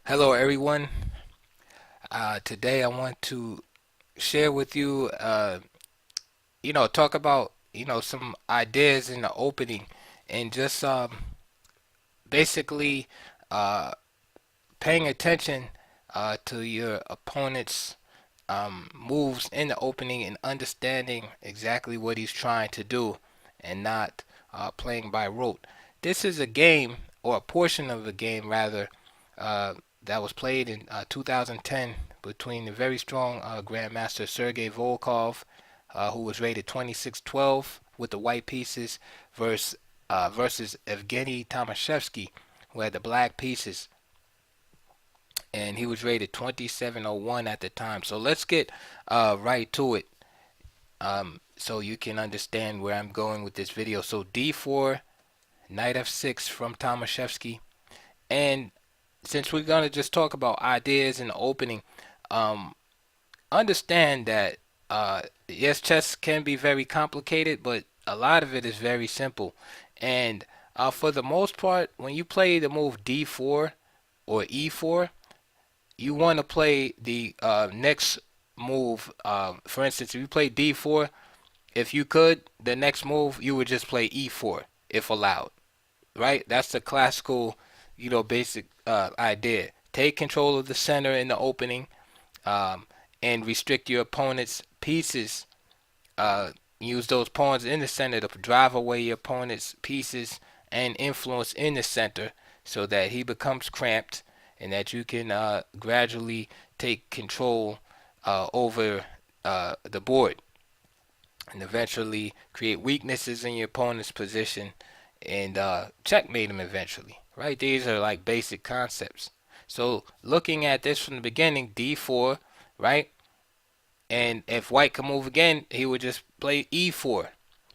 Hello, everyone. Today I want to share with you, talk about, some ideas in the opening and just basically uh, paying attention to your opponent's moves in the opening and understanding exactly what he's trying to do and not playing by rote. This is a game, or a portion of a game rather, uh, that was played in 2010 between the very strong Grandmaster Sergey Volkov, who was rated 26-12 with the white pieces, versus Evgeny Tomashevsky, who had the black pieces, and he was rated 2701 at the time. So let's get right to it, so you can understand where I'm going with this video. So d4, knight f6 from Tomaszewski. And since we're going to just talk about ideas in the opening, um, understand that yes, chess can be very complicated, but a lot of it is very simple. And for the most part, when you play the move d4 or e4, you want to play the next move. For instance, if you play d4, if you could, the next move you would just play e4 if allowed. Right? That's the classical, basic idea. Take control of the center in the opening, um, and restrict your opponent's pieces. Use those pawns in the center to drive away your opponent's pieces and influence in the center so that he becomes cramped and that you can gradually take control over the board and eventually create weaknesses in your opponent's position and checkmate him eventually. Right? These are like basic concepts. So looking at this from the beginning, d4, right? And if white can move again, he would just play e4.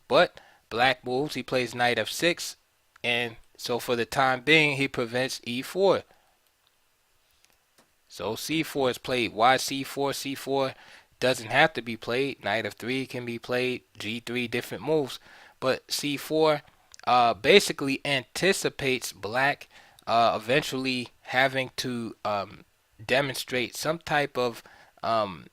But black moves, he plays knight f6, and so for the time being, he prevents e4. So c4 is played. Why c4? c4 doesn't have to be played. Knight f3 can be played. g3, different moves. But c4 basically anticipates black eventually having to demonstrate some type of um,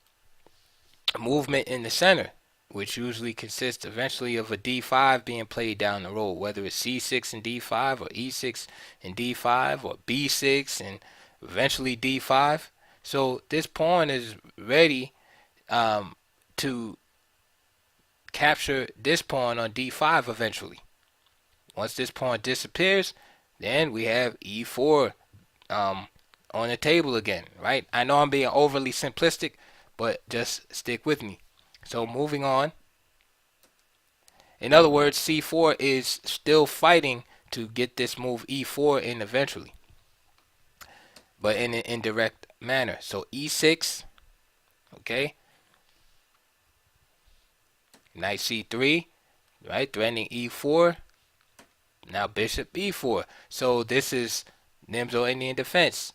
movement in the center, which usually consists eventually of a d5 being played down the road, whether it's c6 and d5 or e6 and d5 or b6 and eventually d5. So this pawn is ready um, to capture this pawn on d5 eventually. Once this pawn disappears, then we have e4 um, on the table again, right? I know I'm being overly simplistic, but just stick with me. So moving on. In other words, c4 is still fighting to get this move e4 in eventually, but in an indirect manner. So e6, okay, knight c3, right, threatening e4. Now bishop b4. So this is Nimzo Indian defense,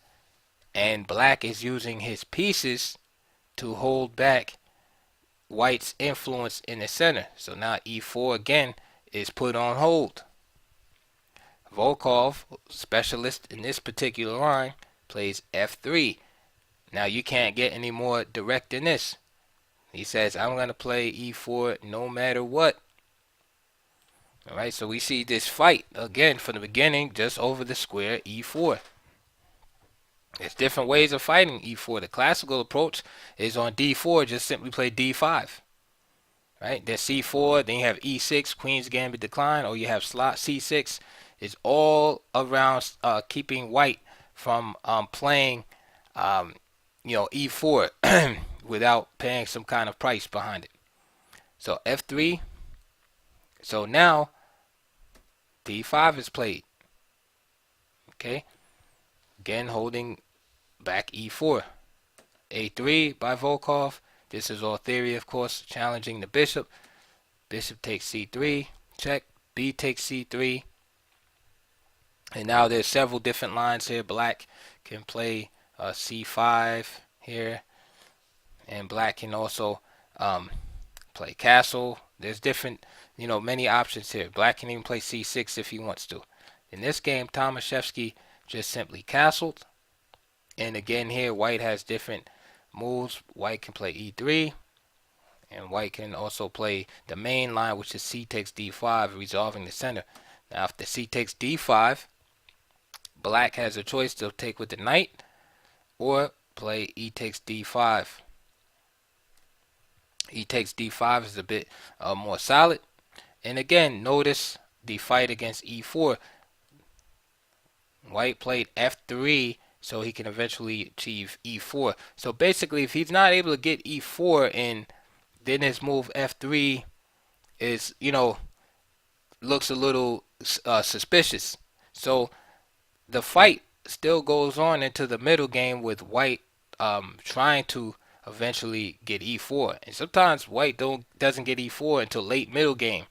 and black is using his pieces to hold back white's influence in the center. So now e4 again is put on hold. Volkov, specialist in this particular line, plays f3. Now you can't get any more direct than this. He says, I'm going to play e4 no matter what. Alright, so we see this fight again from the beginning just over the square e4. There's different ways of fighting e4. The classical approach is on d4, just simply play d5. Right? There's c4, then you have e6, queen's gambit decline, or you have slot c6. It's all around keeping white from playing, um, e4 without paying some kind of price behind it. So f3. So now d5 is played. Okay. Again, holding back e4. a3 by Volkov. This is all theory, of course, challenging the bishop. Bishop takes c3, check. B takes c3. And now there's several different lines here. Black can play c5 here, and black can also play castle. There's different, many options here. Black can even play c6 if he wants to. In this game, Tomaszewski just simply castled, And again here, white has different moves. White can play e3, and white can also play the main line, which is c takes d5, resolving the center. Now, if the c takes d5, black has a choice to take with the knight or play e takes d5. E takes d5 is a bit more solid. And again, notice the fight against e4. White played f3 so he can eventually achieve e4. So basically, if he's not able to get e4 in, then his move f3 is, looks a little suspicious. So the fight still goes on into the middle game with white trying to eventually get e4. And sometimes white doesn't get e4 until late middle game,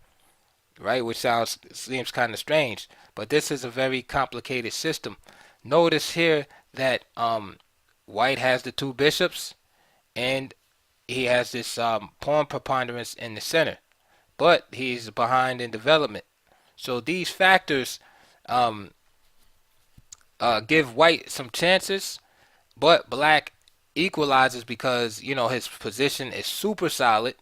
right? Which seems kind of strange. But this is a very complicated system. Notice here that white has the two bishops, and he has this pawn preponderance in the center, but he's behind in development. So these factors give white some chances, but black equalizes because his position is super solid,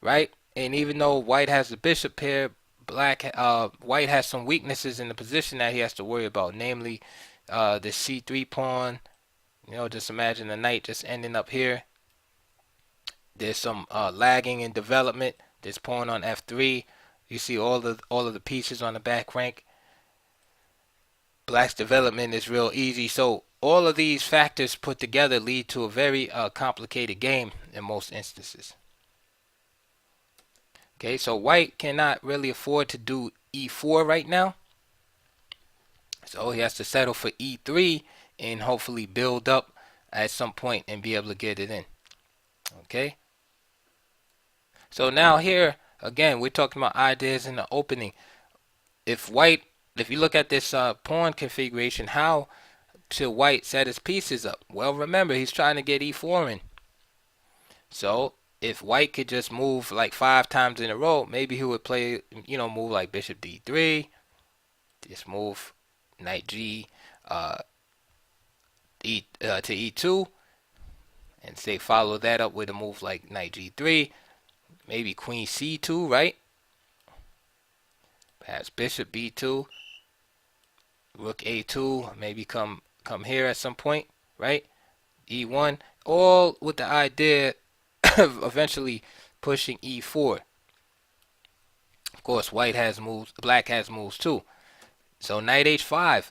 right? And even though white has the bishop pair, white has some weaknesses in the position that he has to worry about, namely the c3 pawn. Just imagine the knight just ending up here. There's some lagging in development. This pawn on f3. You see all of the pieces on the back rank. Black's development is real easy. So all of these factors put together lead to a very complicated game in most instances. Okay, so white cannot really afford to do e4 right now. So he has to settle for e3 and hopefully build up at some point and be able to get it in. Okay. So now here, again, we're talking about ideas in the opening. If you look at this pawn configuration, how should white set his pieces up? Well, remember, he's trying to get e4 in. So if white could just move like 5 times in a row, maybe he would play, move like bishop d3, just move knight to e2, and say follow that up with a move like knight g3, maybe queen c2, right? Perhaps bishop b2, rook a2, maybe come here at some point, right? e1, all with the idea of eventually pushing e4. Of course, black has moves too. So knight h5.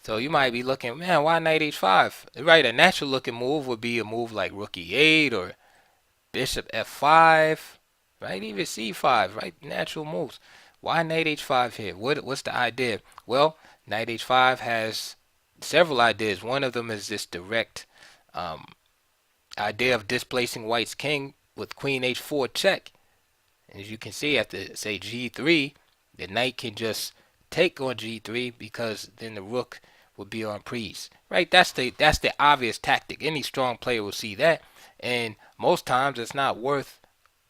So you might be looking, man, why knight h5? Right, a natural looking move would be a move like rook e8 or bishop f5, right? Even c5, right? Natural moves. Why knight h5 here? What's the idea? Well, knight h5 has several ideas. One of them is this direct idea of displacing white's king with queen h4 check. And as you can see, after say g3, the knight can just take on g3 because then the rook would be on prise. Right? That's the obvious tactic. Any strong player will see that. And most times it's not worth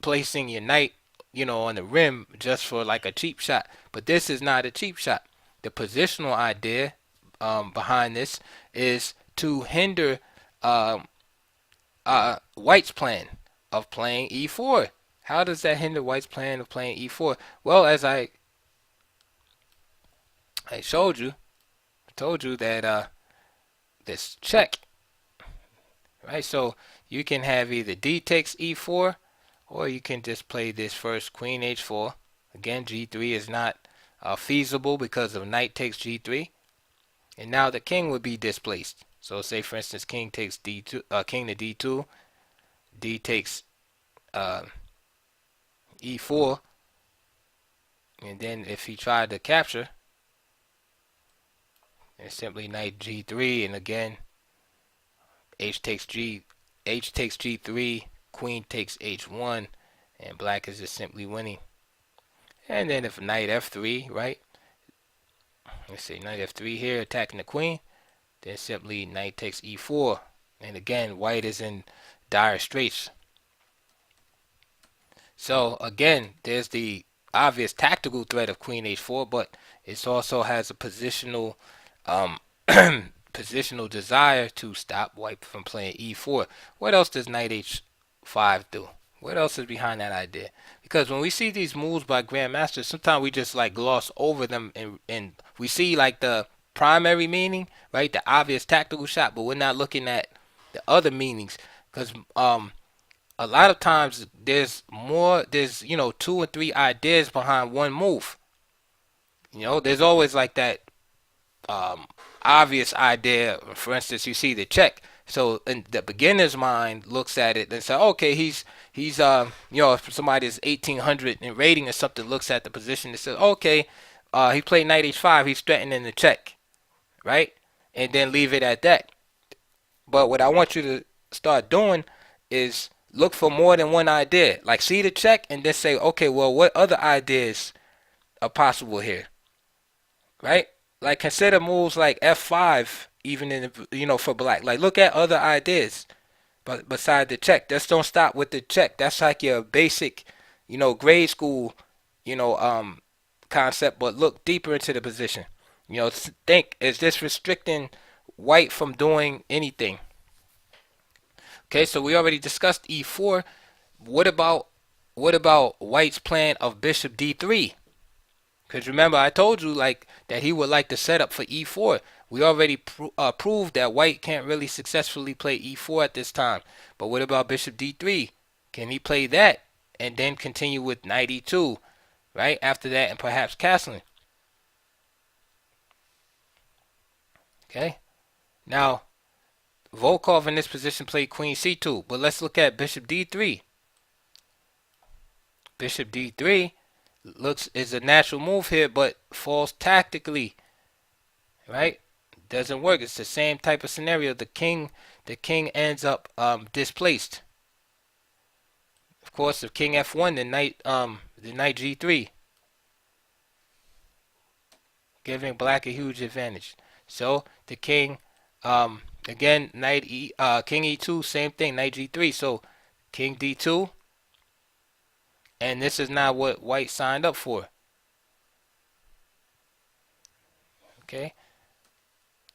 placing your knight, on the rim just for like a cheap shot. But this is not a cheap shot. The positional idea behind this is to hinder white's plan of playing e4. How does that hinder white's plan of playing e4? Well, as I told you that this check, right? So you can have either d takes e4, or you can just play this first queen h4. Again, g3 is not feasible because of knight takes g3, and now the king would be displaced. So say for instance, king takes d2, king to d2, d takes e4, and then if he tried to capture, it's simply knight g3, and again h takes g3, queen takes h1, and black is just simply winning. And then if knight f3, right? Let's say knight f3 here, attacking the queen, then simply knight takes e4, and again white is in dire straits. So again, there's the obvious tactical threat of queen h4, but it also has a positional positional desire to stop white from playing e4. What else does knight h5 do? What else is behind that idea? Because when we see these moves by grandmasters, sometimes we just like gloss over them, and we see like the primary meaning, right? The obvious tactical shot, but we're not looking at the other meanings. Because a lot of times there's two and three ideas behind one move. There's always like that um, obvious idea. For instance, you see the check. So in the beginner's mind looks at it and says, okay, he's if somebody is 1800 in rating or something, looks at the position and says, okay, he played knight h5, he's threatening the check, right? And then leave it at that. But what I want you to start doing is look for more than one idea. Like see the check and then say, okay, well, what other ideas are possible here, right? Like consider moves like f5, even in for black. Like look at other ideas, but beside the check. Just don't stop with the check. That's like your basic, grade school, you know, um, concept. But look deeper into the position. Think, is this restricting white from doing anything? Okay, so we already discussed e4. What about white's plan of bishop d3? Because remember, I told you like that he would like to set up for e4. We already proved that white can't really successfully play e4 at this time. But what about bishop d3? Can he play that and then continue with knight e2, right? After that, and perhaps castling. Okay. Now, Volkov in this position played queen c2. But let's look at bishop d3. Bishop d3 is a natural move here, but falls tactically, right? Doesn't work. It's the same type of scenario. The king ends up displaced. Of course, if king f1, the knight g3, giving black a huge advantage. So the king, again, king e2, same thing, knight g3. So king d2, and this is not what white signed up for. Okay.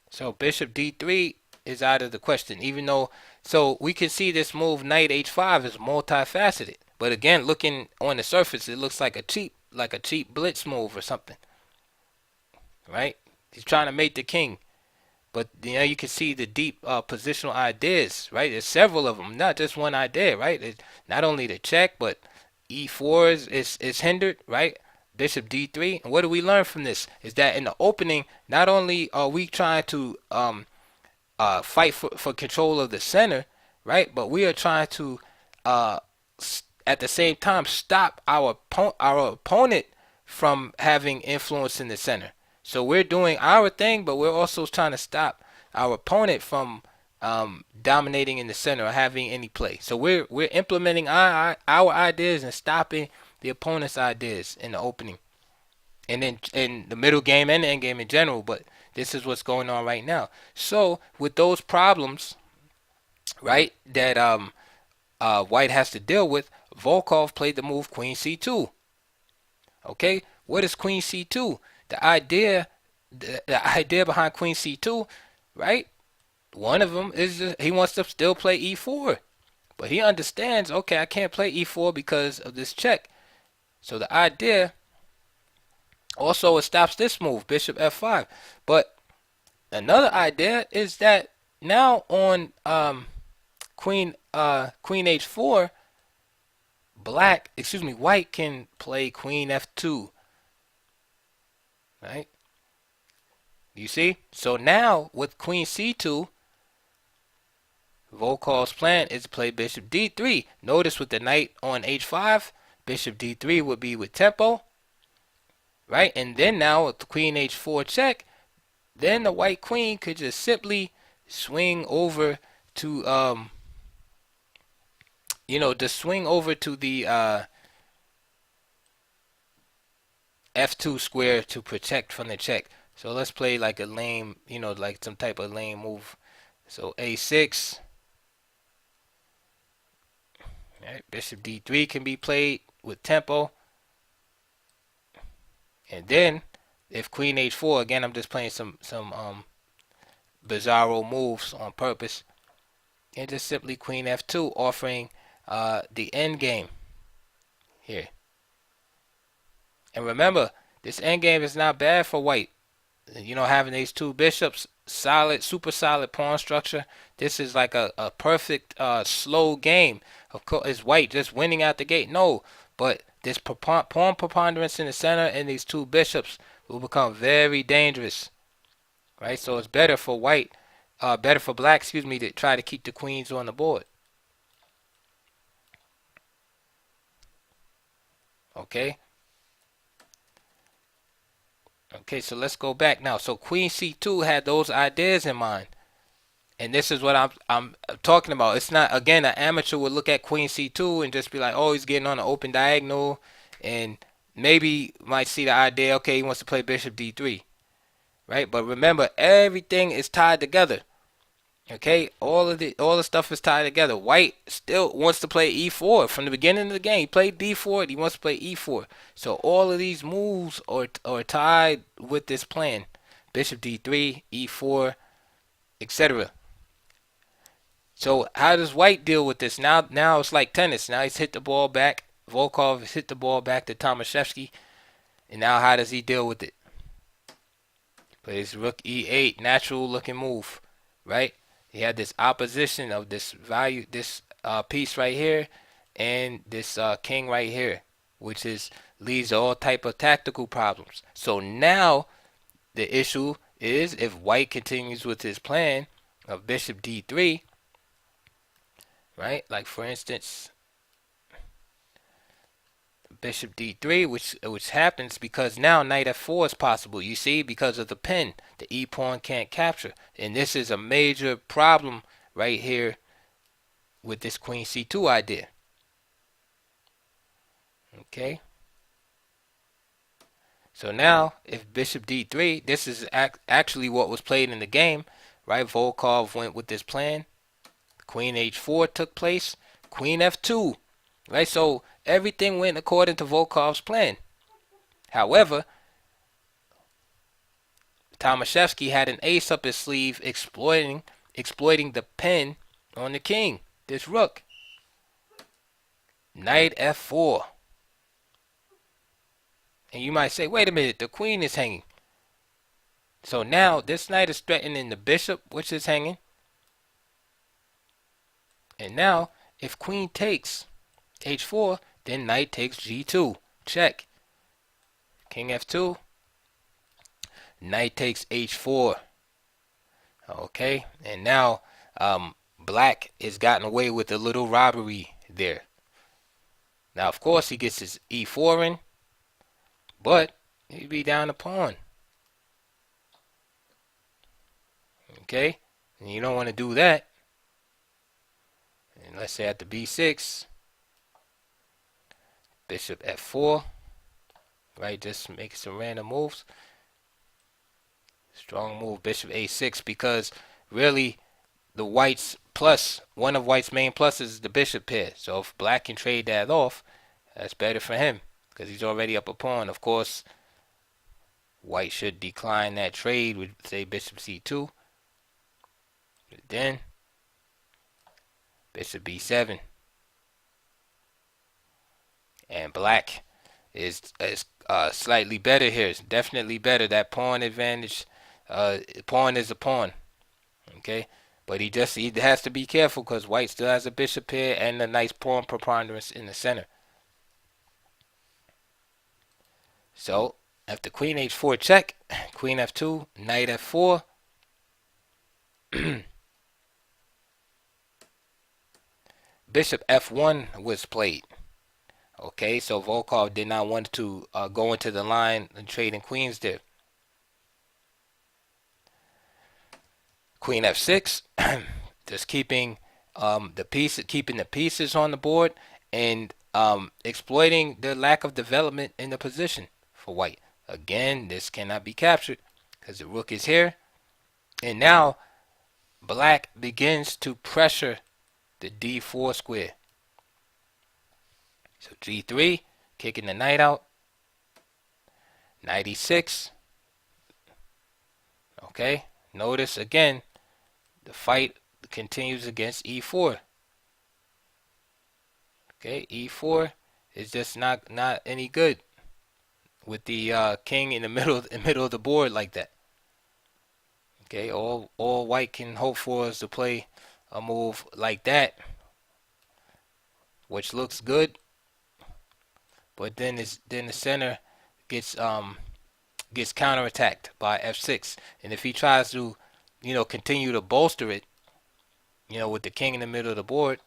So bishop d3 is out of the question, even though, so we can see this move knight h5 is multifaceted. But again, looking on the surface, it looks like a cheap blitz move or something, right? He's trying to mate the king, but you can see the deep positional ideas, right? There's several of them, not just one idea, right? It's not only the check, but e4 is hindered, right? Bishop d3. And what do we learn from this? Is that in the opening, not only are we trying to fight for control of the center, right? But we are trying to, at the same time, stop our opponent from having influence in the center. So we're doing our thing, but we're also trying to stop our opponent from dominating in the center or having any play. So we're implementing our ideas and stopping the opponent's ideas in the opening, and then in the middle game and the end game in general. But this is what's going on right now. So with those problems, right, that white has to deal with, Volkov played the move queen c2. Okay, what is queen c2? The idea behind queen c2, right? One of them is he wants to still play e4, but he understands, okay, I can't play e4 because of this check. So the idea also, it stops this move, bishop f5. But another idea is that now on queen h4, white can play queen f2, right? You see? So now with queen c2, Volkov's plan is to play bishop d3. Notice with the knight on h5, bishop d3 would be with tempo, right? And then now with the queen h4 check, then the white queen could just simply swing over to just swing over to the f2 square to protect from the check. So let's play like a lame, like some type of lame move. So a6, right? Bishop d3 can be played with tempo. And then if queen h4, again, I'm just playing some bizarro moves on purpose, and just simply queen f2, offering the end game here. And remember, this end game is not bad for white. Having these two bishops, solid, super solid pawn structure. This is like a perfect slow game. Of course, is white just winning out the gate? No, but this pawn preponderance in the center and these two bishops will become very dangerous, right? So it's better for white, better for black, excuse me, to try to keep the queens on the board. Okay. Okay, so let's go back now. So Queen C2 had those ideas in mind. And this is what I'm talking about. It's not, again, an amateur would look at Queen C2 and just be like, oh, he's getting on an open diagonal, and maybe might see the idea, okay, he wants to play Bishop D3, right? But remember, everything is tied together. Okay, all the stuff is tied together. White still wants to play E4 from the beginning of the game. He played D4. He wants to play E4. So all of these moves are tied with this plan: Bishop D3, E4, etc. So how does White deal with this? Now it's like tennis. Now he's hit the ball back. Volkov has hit the ball back to Tomashevsky, and now how does he deal with it? Plays Rook E8, natural looking move, right? He had this opposition of this value, this piece right here, and this king right here, which leads to all type of tactical problems. So now the issue is, if White continues with his plan of Bishop D3, right? Like for instance, Bishop D3, which happens because now Knight F4 is possible. You see, because of the pin, the E pawn can't capture, and this is a major problem right here with this Queen C2 idea. Okay. So now, if Bishop D3, this is actually what was played in the game, right? Volkov went with this plan. Queen H4 took place. Queen F2, right? So everything went according to Volkov's plan. However, Tomaszewski had an ace up his sleeve, exploiting the pin on the king, this rook. Knight F4. And you might say, wait a minute, the queen is hanging. So now this knight is threatening the bishop, which is hanging. And now, if queen takes H4, then knight takes G2. Check. King F2. Knight takes H4. Okay. And now, black has gotten away with a little robbery there. Now, of course, he gets his E4 in, but he'd be down a pawn. Okay. And you don't want to do that. And let's say at the B6, Bishop F4, right? Just make some random moves. Strong move, Bishop A6, because really the whites plus, one of white's main pluses is the bishop pair. So if black can trade that off, that's better for him because he's already up a pawn. Of course, white should decline that trade with, say, Bishop C2. Then Bishop B7. And black is slightly better here. It's definitely better. That pawn advantage, pawn is a pawn. Okay, but he has to be careful because white still has a bishop here and a nice pawn preponderance in the center. So after Queen H4 check, Queen F2, Knight F4. Bishop F1 was played. Okay, so Volkov did not want to go into the line and trading queens there. Queen F6, just keeping keeping the pieces on the board and exploiting the lack of development in the position for white. Again, this cannot be captured because the rook is here, and now black begins to pressure the D4 square. So G3, kicking the knight out. Knight E6. Okay, notice again, The fight continues against e4. Okay, e4 is just not any good with the king in the middle of the board like that. Okay, all white can hope for is to play a move like that, which looks good, but then the center gets gets counterattacked by f6, and if he tries to, continue to bolster it, with the king in the middle of the board,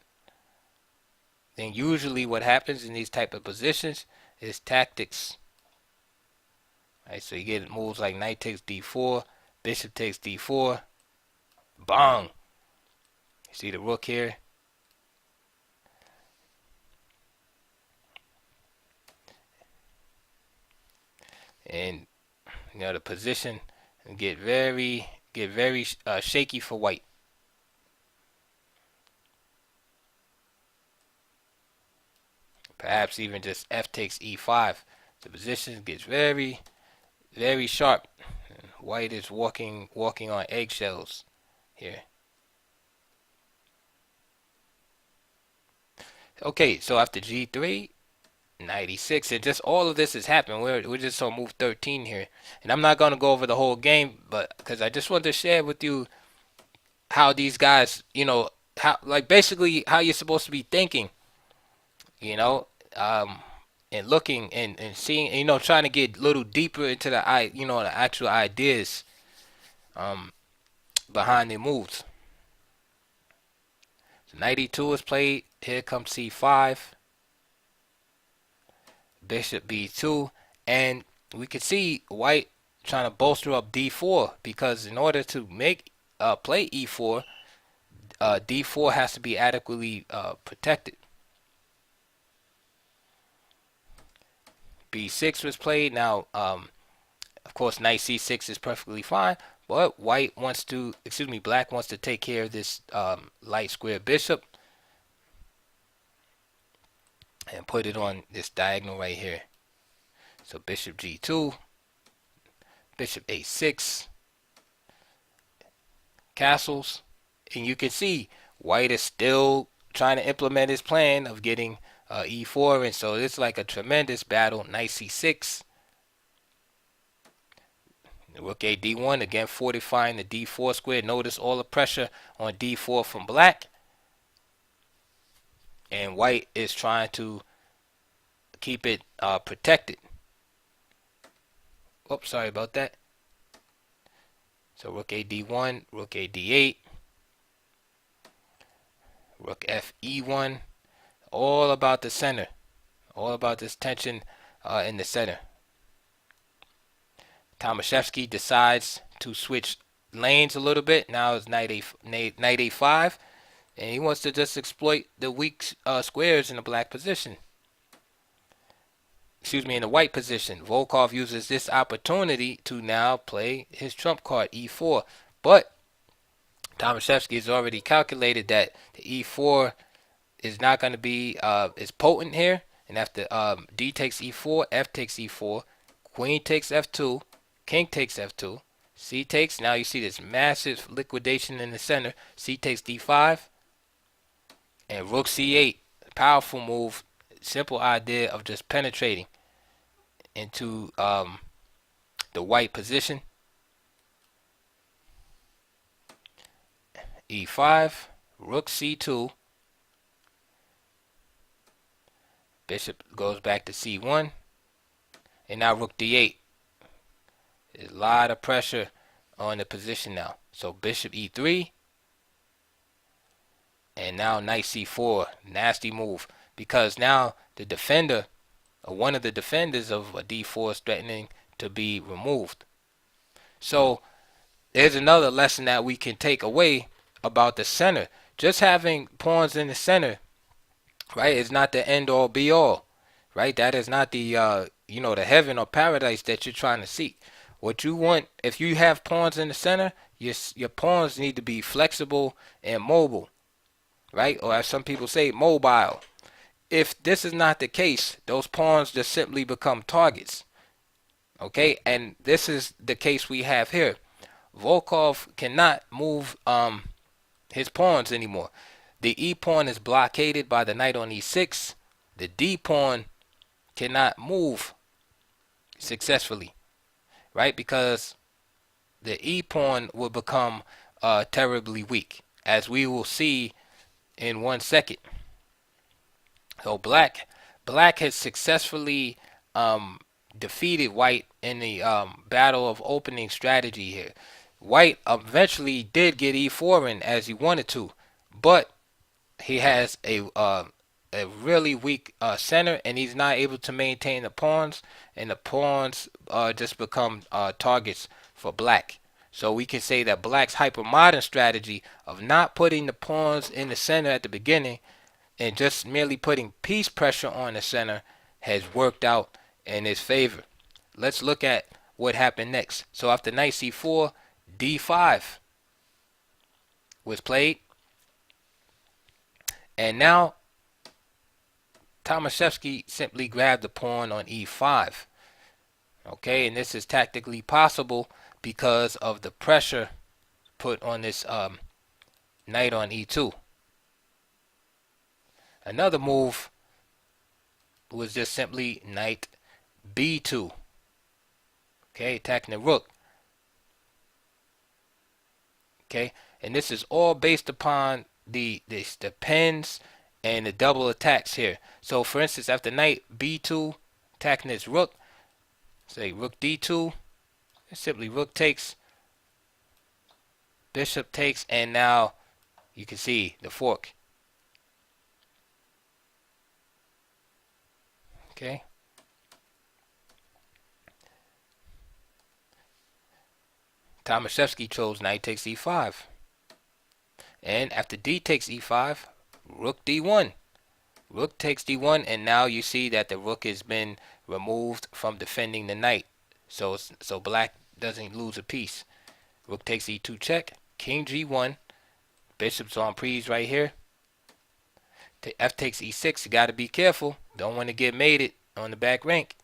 then usually what happens in these type of positions is tactics. Right, so you get moves like knight takes d4, bishop takes d4, bang. You see the rook here, and the position get very shaky for white. Perhaps even just f takes e5. The position gets very sharp. White is walking on eggshells here. Okay, so after g3, knight e6, and just all of this has happened. We're just on move 13 here, and I'm not gonna go over the whole game, but because I just wanted to share with you how these guys, how basically how you're supposed to be thinking, you know, um, and looking and seeing, trying to get a little deeper into the the actual ideas um, behind the moves. So knight e2 is played. Here comes c5, bishop b2, and we can see white trying to bolster up d4, because in order to make play e4, d4 has to be adequately protected. b6 was played. Now, of course, knight c6 is perfectly fine, but black wants to take care of this light square bishop and put it on this diagonal right here. So bishop g2, bishop a6, castles, and you can see white is still trying to implement his plan of getting e4, and so it's like a tremendous battle. Knight c6, rook a d1, again fortifying the d4 square. Notice all the pressure on d4 from black, and white is trying to keep it protected. Oops, sorry about that. So rook a d1, rook a d8, rook f e1, all about the center, all about this tension in the center. Tomashevsky decides to switch lanes a little bit. Now it's knight a5, and he wants to just exploit the weak squares in the black position. In the white position. Volkov uses this opportunity to now play his trump card, e4. But Tomaszewski has already calculated that the e4 is not going to be as potent here. And after d takes e4, f takes e4, queen takes f2, king takes f2, c takes. Now you see this massive liquidation in the center. C takes d5, and rook c8. Powerful move. Simple idea of just penetrating into the white position. e5, rook c2, bishop goes back to c1, and now rook d8. There's a lot of pressure on the position now. So bishop e3, and now knight c4. Nasty move, because now the defender, or one of the defenders of a d4, is threatening to be removed. So there's another lesson that we can take away about the center. Just having pawns in the center, right, is not the end all be all, right? That is not the the heaven or paradise that you're trying to seek. What you want, if you have pawns in the center, your pawns need to be flexible and mobile, right? Or as some people say, mobile. If this is not the case, those pawns just simply become targets. Okay, and this is the case we have here. Volkov cannot move his pawns anymore. The e pawn is blockaded by the knight on e6. The d pawn cannot move successfully, right? Because the e pawn will become terribly weak, as we will see in 1 second. So black has successfully um, defeated white in the battle of opening strategy here. White eventually did get e4 in as he wanted to, but he has a really weak center, and he's not able to maintain the pawns, and the pawns just become targets for black. So we can say that black's hypermodern strategy of not putting the pawns in the center at the beginning and just merely putting piece pressure on the center has worked out in his favor. Let's look at what happened next. So after knight c4, d5 was played, and now Tomaszewski simply grabbed the pawn on e5. Okay, and this is tactically possible because of the pressure put on this knight on e2. Another move was just simply knight b2. Okay, attacking the rook. Okay, and this is all based upon the pins and the double attacks here. So for instance, after knight b2 attacking this rook, say rook d2, simply rook takes, bishop takes, and now you can see the fork. Okay. Tomaszewski chose knight takes e5. And after d takes e5, rook d1. Rook takes d1, and now you see that the rook has been removed from defending the knight. So black doesn't lose a piece. Rook takes e2 check. King g1. Bishop's on prise right here. F takes e6. You got to be careful. Don't want to get mated on the back rank.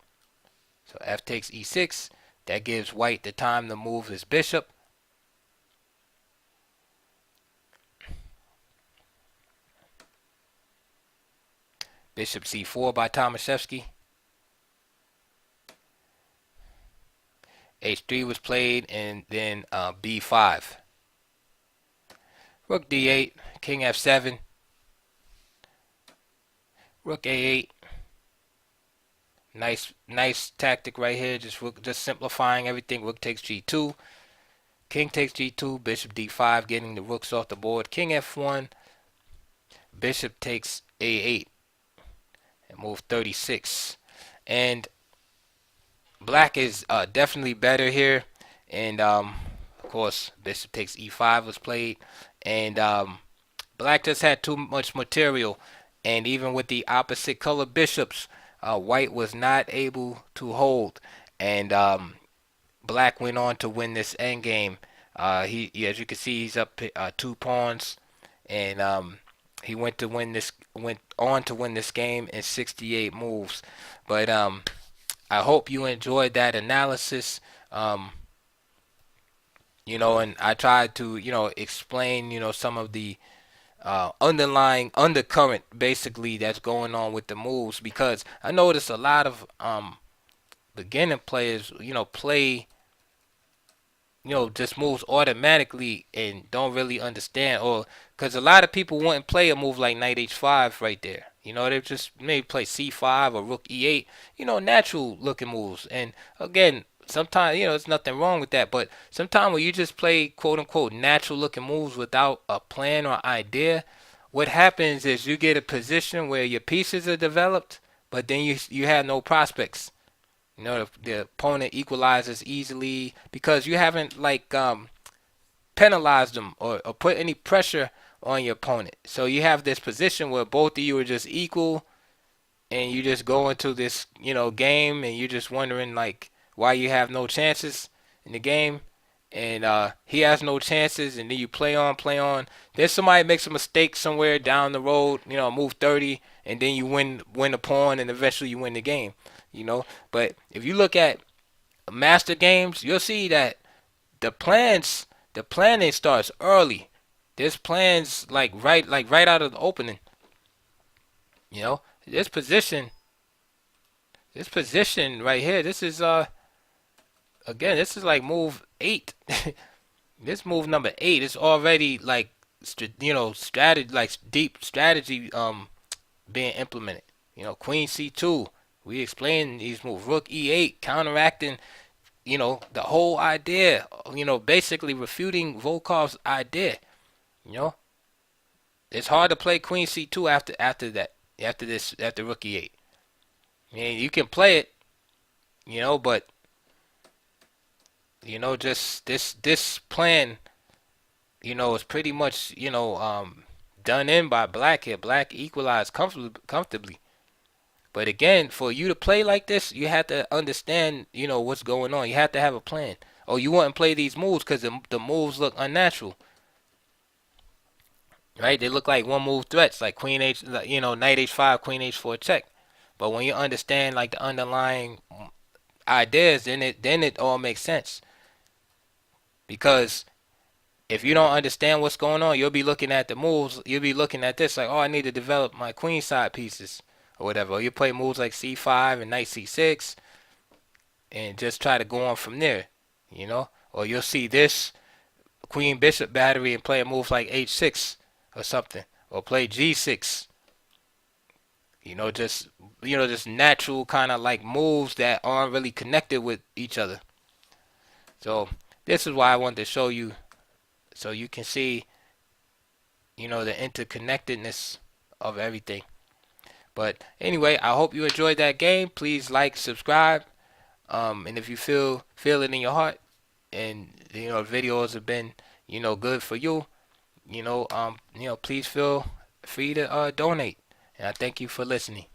So f takes e6. That gives white the time to move his bishop. Bishop c4 by Tomaszewski. h3 was played, and then b5. Rook d8, king f7. Rook a8. Nice tactic right here. Just simplifying everything. Rook takes g2. King takes g2. Bishop d5, getting the rooks off the board. King f1. Bishop takes a8. And move 36. And black is definitely better here. And of course, bishop takes e5 was played. And black just had too much material. And even with the opposite color bishops, white was not able to hold, and black went on to win this endgame. As you can see, he's up 2 pawns, and he went on to win this game in 68 moves. But I hope you enjoyed that analysis. And I tried to explain some of the underlying undercurrent basically that's going on with the moves, because I noticed a lot of beginning players play just moves automatically and don't really understand, or because a lot of people wouldn't play a move like knight h5 right there. They just maybe play c5 or rook e8, natural looking moves. And again, sometimes there's nothing wrong with that, but sometimes when you just play quote unquote natural looking moves without a plan or idea, what happens is you get a position where your pieces are developed, but then you have no prospects. The opponent equalizes easily because you haven't penalized them or put any pressure on your opponent. So you have this position where both of you are just equal, and you just go into this game, and you're just wondering why you have no chances in the game, and he has no chances, and then you play on. Then somebody makes a mistake somewhere down the road, move 30, and then you win a pawn, and eventually you win the game. But if you look at master games, you'll see that the planning starts early. There's plans like right out of the opening. You know, this position right here. This is again, this is like move 8. This move number 8 is already like strategy, like deep strategy being implemented. Queen C2. We explain these moves. Rook E8 counteracting. The whole idea. Basically refuting Volkov's idea. You know, it's hard to play Queen C2 after that. After Rook E8. I mean, you can play it. But just this plan, is pretty much, done in by Black here. Black equalized comfortably. But again, for you to play like this, you have to understand, what's going on. You have to have a plan. Oh, you wouldn't play these moves because the moves look unnatural, right? They look like one move threats, like Queen H, Knight H5, Queen H4 check. But when you understand like the underlying ideas, then it all makes sense. Because if you don't understand what's going on, you'll be looking at the moves. You'll be looking at this like, oh, I need to develop my queen side pieces or whatever. Or you play moves like C5 and Knight C6 and just try to go on from there, Or you'll see this Queen Bishop battery and play a move like H6 or something, or play G6. Just natural kind of like moves that aren't really connected with each other. So this is why I wanted to show you so you can see, the interconnectedness of everything. But anyway, I hope you enjoyed that game. Please like, subscribe, and if you feel it in your heart, and videos have been good for you, please feel free to donate. And I thank you for listening.